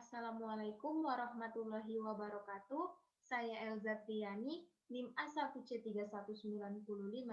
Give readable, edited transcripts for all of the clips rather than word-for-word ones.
Assalamualaikum warahmatullahi wabarakatuh. Saya Elza Triani, NIM A1C319055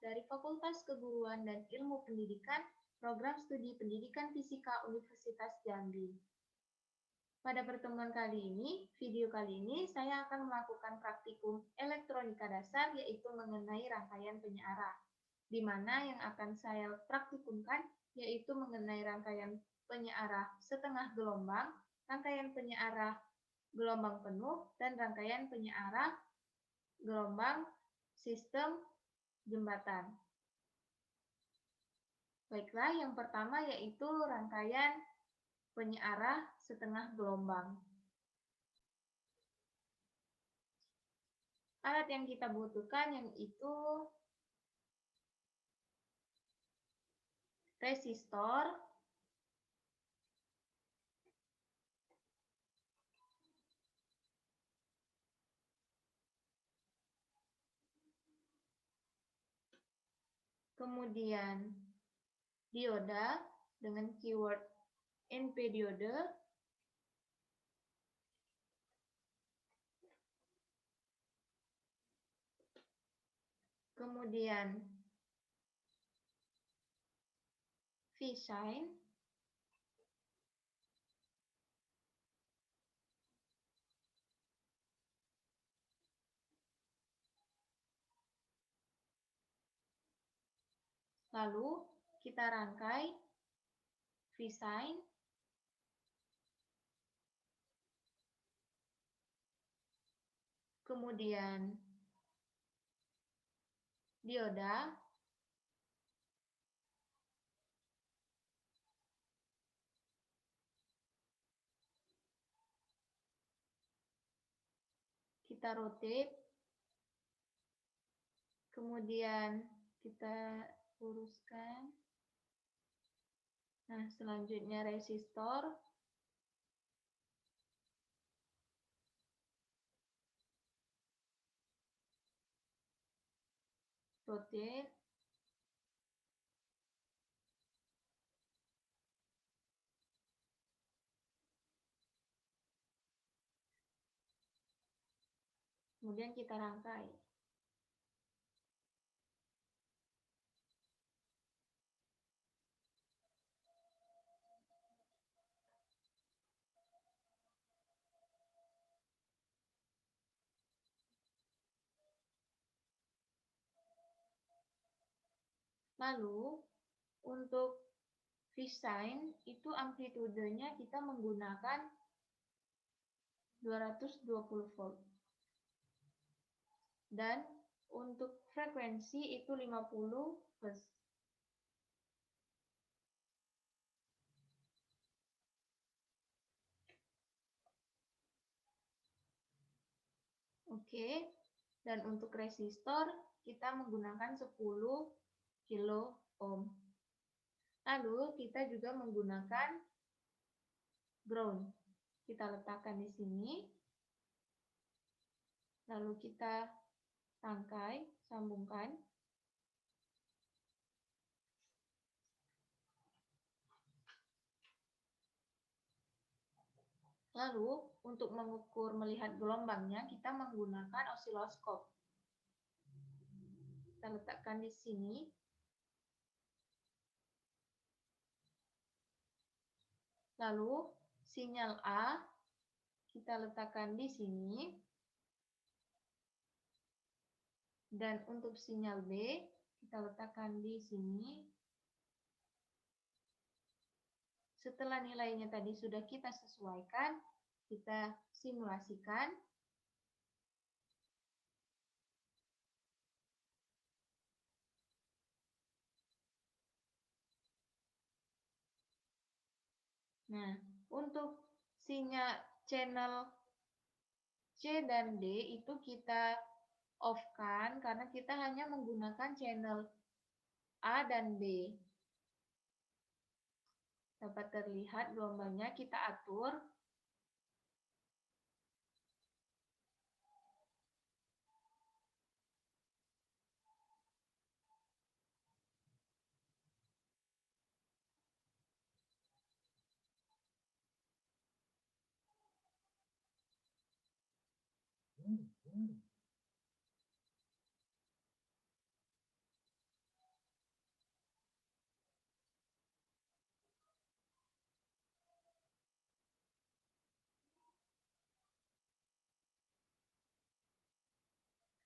dari Fakultas Keguruan dan Ilmu Pendidikan, Program Studi Pendidikan Fisika Universitas Jambi. Pada pertemuan kali ini, saya akan melakukan praktikum elektronika dasar, yaitu mengenai rangkaian penyearah, di mana yang akan saya praktikumkan yaitu mengenai rangkaian penyearah setengah gelombang, rangkaian penyearah gelombang penuh, dan rangkaian penyearah gelombang sistem jembatan. Baiklah, yang pertama yaitu rangkaian penyearah setengah gelombang. Alat yang kita butuhkan yaitu resistor, kemudian dioda dengan keyword NP diode, kemudian V-shine, lalu kita rangkai V-shine, kemudian dioda, kita rotate, kemudian kita luruskan. Nah, selanjutnya resistor, rotate, kemudian kita rangkai. Lalu, untuk V-shine itu amplitudenya kita menggunakan 220 volt. Dan untuk frekuensi itu 50 Hz. Oke, dan untuk resistor kita menggunakan 10 kilo ohm. Lalu kita juga menggunakan ground. Kita letakkan di sini. Lalu kita rangkai, sambungkan. Lalu, untuk mengukur melihat gelombangnya, kita menggunakan osiloskop. Kita letakkan di sini. Lalu, sinyal A kita letakkan di sini. Dan untuk sinyal B, kita letakkan di sini. Setelah nilainya tadi sudah kita sesuaikan, kita simulasikan. Nah, untuk sinyal channel C dan D itu kita off-kan karena kita hanya menggunakan channel A dan B. Dapat terlihat gelombangnya, kita atur.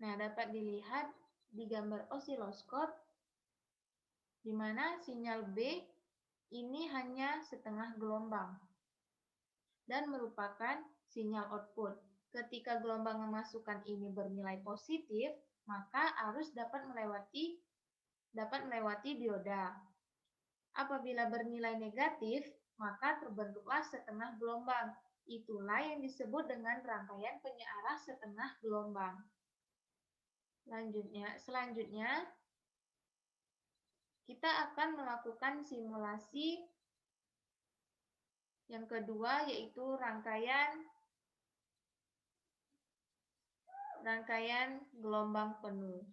Nah, dapat dilihat di gambar osiloskop, di mana sinyal B ini hanya setengah gelombang dan merupakan sinyal output. Ketika gelombang memasukkan ini bernilai positif, maka arus dapat melewati dioda. Apabila bernilai negatif, maka terbentuklah setengah gelombang. Itulah yang disebut dengan rangkaian penyearah setengah gelombang. Selanjutnya, kita akan melakukan simulasi yang kedua, yaitu rangkaian gelombang penuh.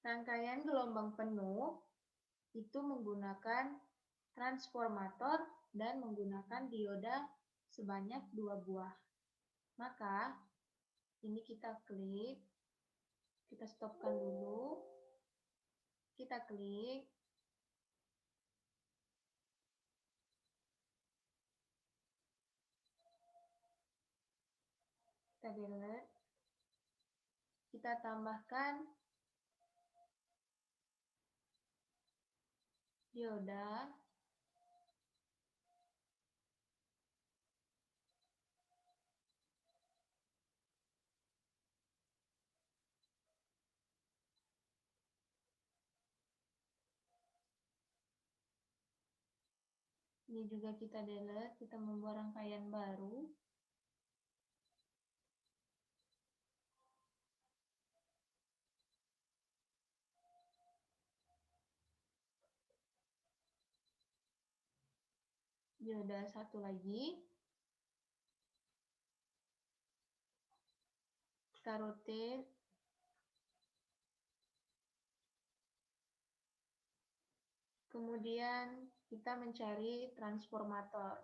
Rangkaian gelombang penuh itu menggunakan transformator dan menggunakan dioda sebanyak 2 buah. Maka, ini kita klik, kita stopkan dulu, kita klik, kita delete, kita tambahkan dioda, ini juga kita delete, kita membuat rangkaian baru. Dioda satu lagi, kita rotate, kemudian kita mencari transformator.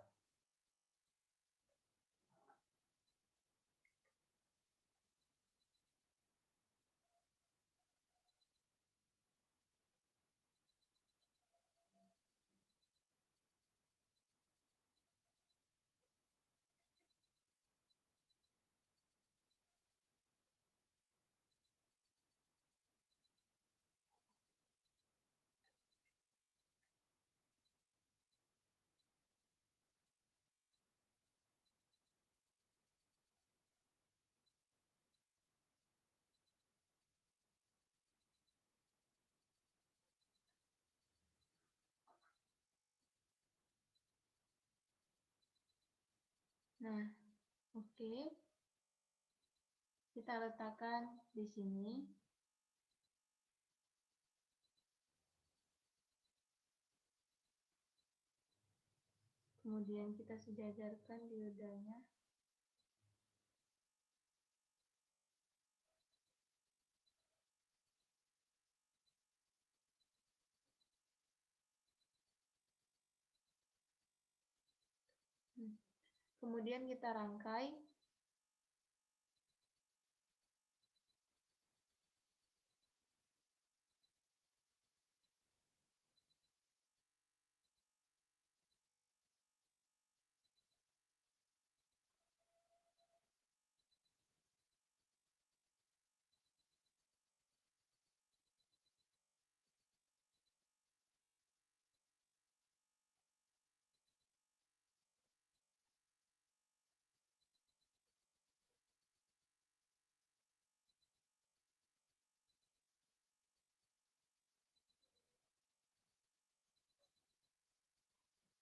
Nah, oke. Kita letakkan di sini. Kemudian kita sejajarkan diodanya. Kemudian kita rangkai.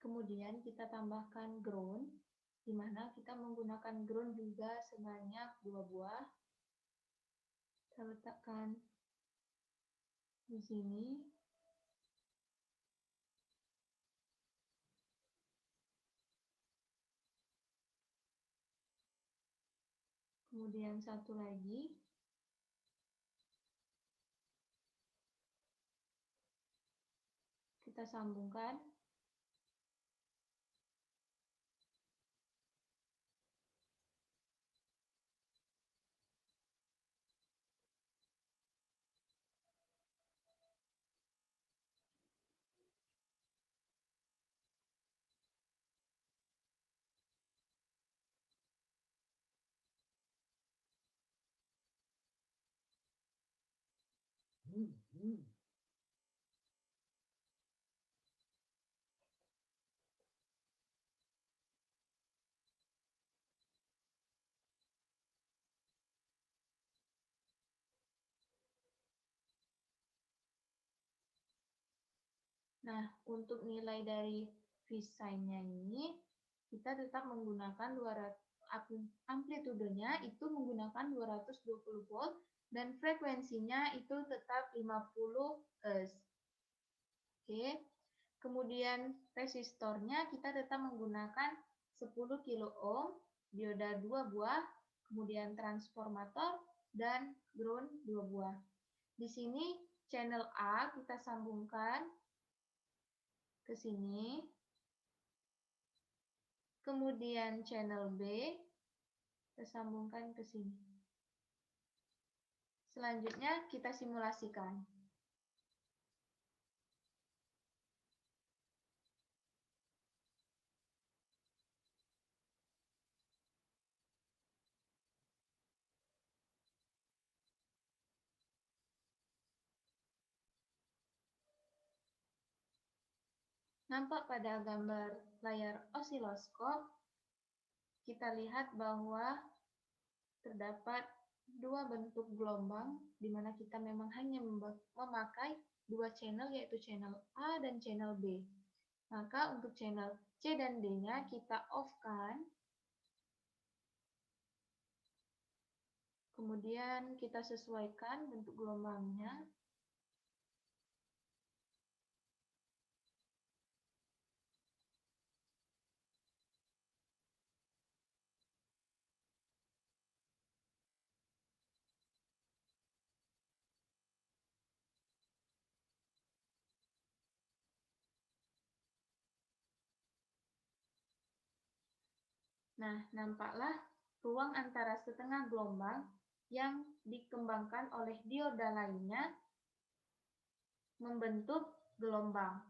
Kemudian kita tambahkan ground, di mana kita menggunakan ground juga sebanyak 2 buah. Kita letakkan di sini. Kemudian satu lagi. Kita sambungkan. Nah, untuk nilai dari V-sign-nya ini, kita tetap menggunakan 200, amplitudenya itu menggunakan 220 volt, dan frekuensinya itu tetap 50 Hz. Oke. Kemudian resistornya kita tetap menggunakan 10 kilo ohm, dioda 2 buah, kemudian transformator, dan ground 2 buah. Di sini channel A kita sambungkan ke sini. Kemudian channel B kita sambungkan ke sini. Selanjutnya kita simulasikan. Nampak pada gambar layar osiloskop, kita lihat bahwa terdapat dua bentuk gelombang, di mana kita memang hanya memakai dua channel, yaitu channel A dan channel B. Maka untuk channel C dan D-nya kita off-kan. Kemudian kita sesuaikan bentuk gelombangnya. Nah, nampaklah ruang antara setengah gelombang yang dikembangkan oleh dioda lainnya membentuk gelombang.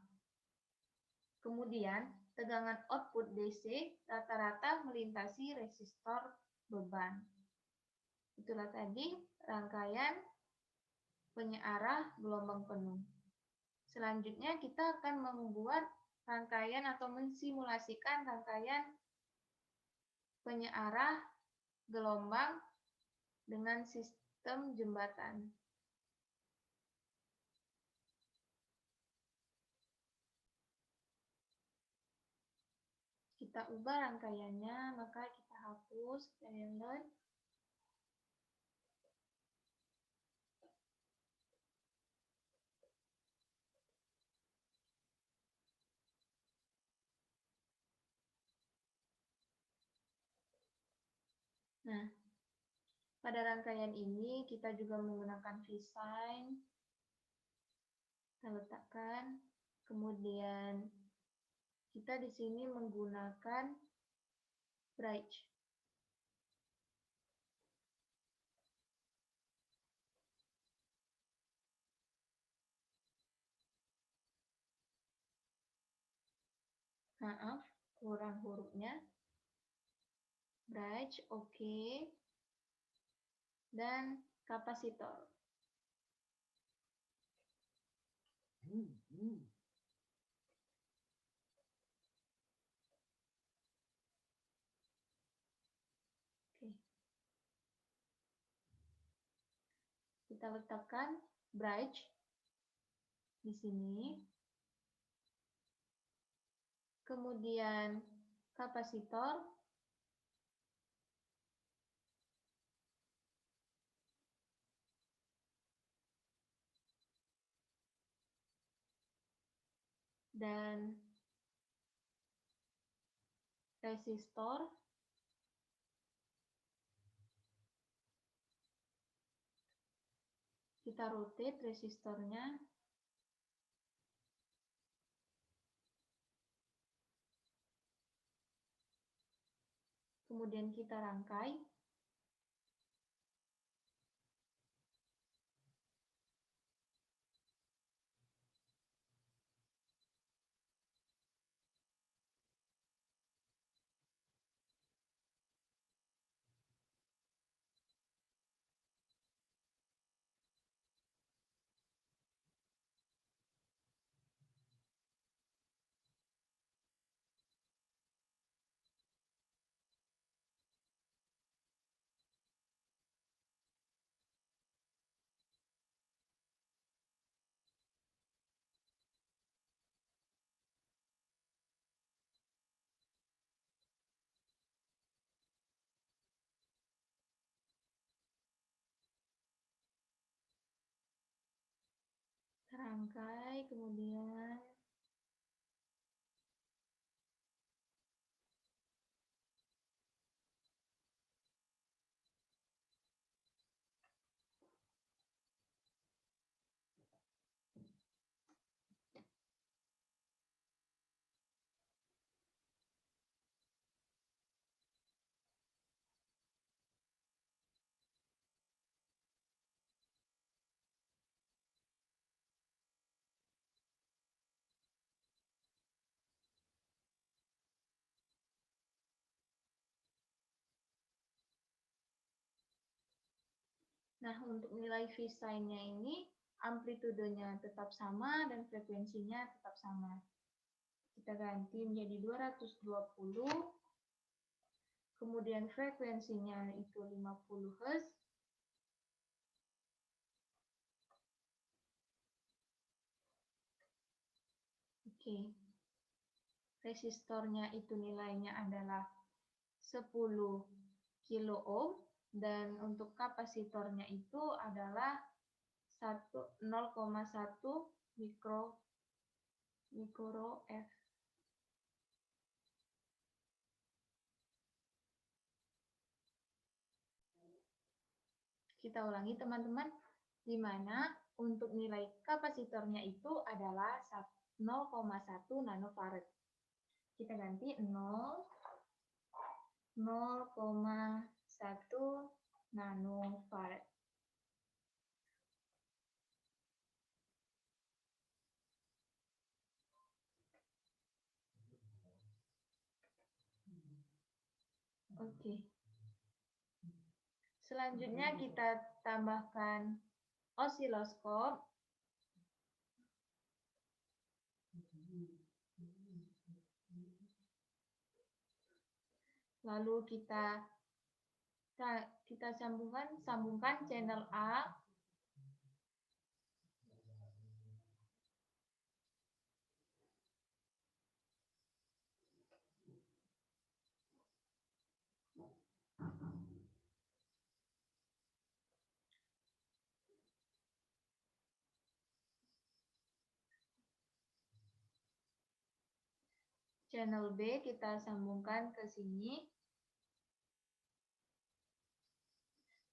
Kemudian, tegangan output DC rata-rata melintasi resistor beban. Itulah tadi rangkaian penyearah gelombang penuh. Selanjutnya, kita akan membuat rangkaian atau mensimulasikan rangkaian penyearah gelombang dengan sistem jembatan. Kita ubah rangkaiannya, maka kita hapus delete. Nah, pada rangkaian ini kita juga menggunakan V-sign. Kita letakkan, kemudian kita di sini menggunakan bridge. Maaf, kurang hurufnya. Bridge, oke. Dan kapasitor. Oke. Kita letakkan bridge di sini. Kemudian kapasitor. Dan resistor. Kita rotate resistornya. Kemudian kita rangkai. rangkai, kemudian nah, untuk nilai V sin-nya ini amplitudenya tetap sama dan frekuensinya tetap sama. Kita ganti menjadi 220, kemudian frekuensinya itu 50 Hz. Oke. Resistornya itu nilainya adalah 10 kilo ohm. Dan untuk kapasitornya itu adalah 0,1 mikro F. Kita ulangi teman-teman, di mana untuk nilai kapasitornya itu adalah 0,1 nanofarad. Kita ganti 0,1 nanofarad. Oke. Selanjutnya kita tambahkan osiloskop. Lalu kita sambungkan channel A. Channel B kita sambungkan ke sini.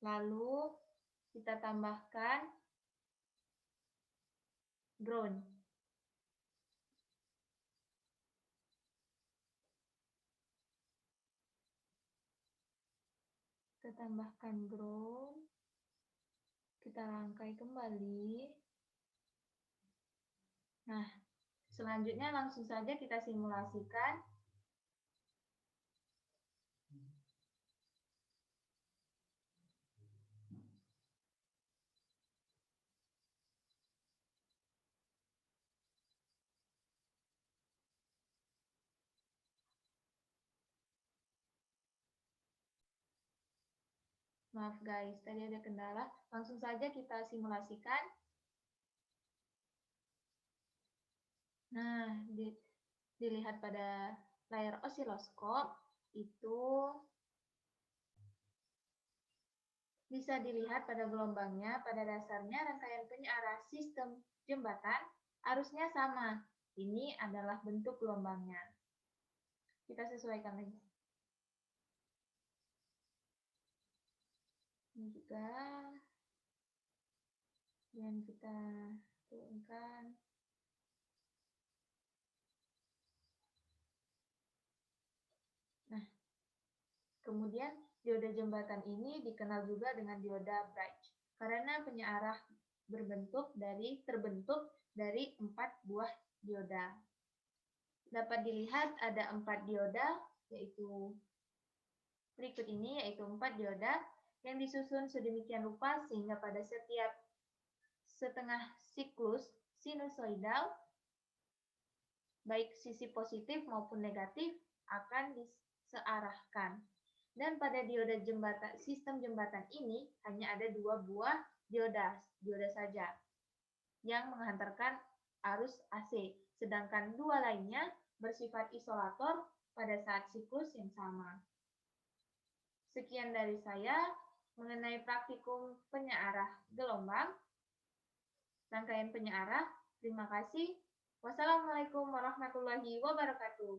Lalu kita tambahkan ground. Kita tambahkan ground. Kita rangkai kembali. Nah, selanjutnya langsung saja kita simulasikan. Maaf guys, tadi ada kendala. Langsung saja kita simulasikan. Nah, dilihat pada layar osiloskop, itu bisa dilihat pada gelombangnya, pada dasarnya rangkaian penyearah sistem jembatan arusnya sama. Ini adalah bentuk gelombangnya. Kita sesuaikan lagi. Ini juga. Dan kita turunkan. Nah, kemudian dioda jembatan ini dikenal juga dengan dioda bridge karena penyearah terbentuk dari 4 buah dioda. Dapat dilihat ada 4 dioda, yaitu berikut ini, yaitu 4 dioda yang disusun sedemikian rupa sehingga pada setiap setengah siklus sinusoidal, baik sisi positif maupun negatif, akan disearahkan. Dan pada dioda sistem jembatan ini hanya ada 2 buah dioda saja yang menghantarkan arus AC, sedangkan 2 lainnya bersifat isolator pada saat siklus yang sama. Sekian dari saya mengenai praktikum penyearah gelombang, rangkaian penyearah. Terima kasih. Wassalamualaikum warahmatullahi wabarakatuh.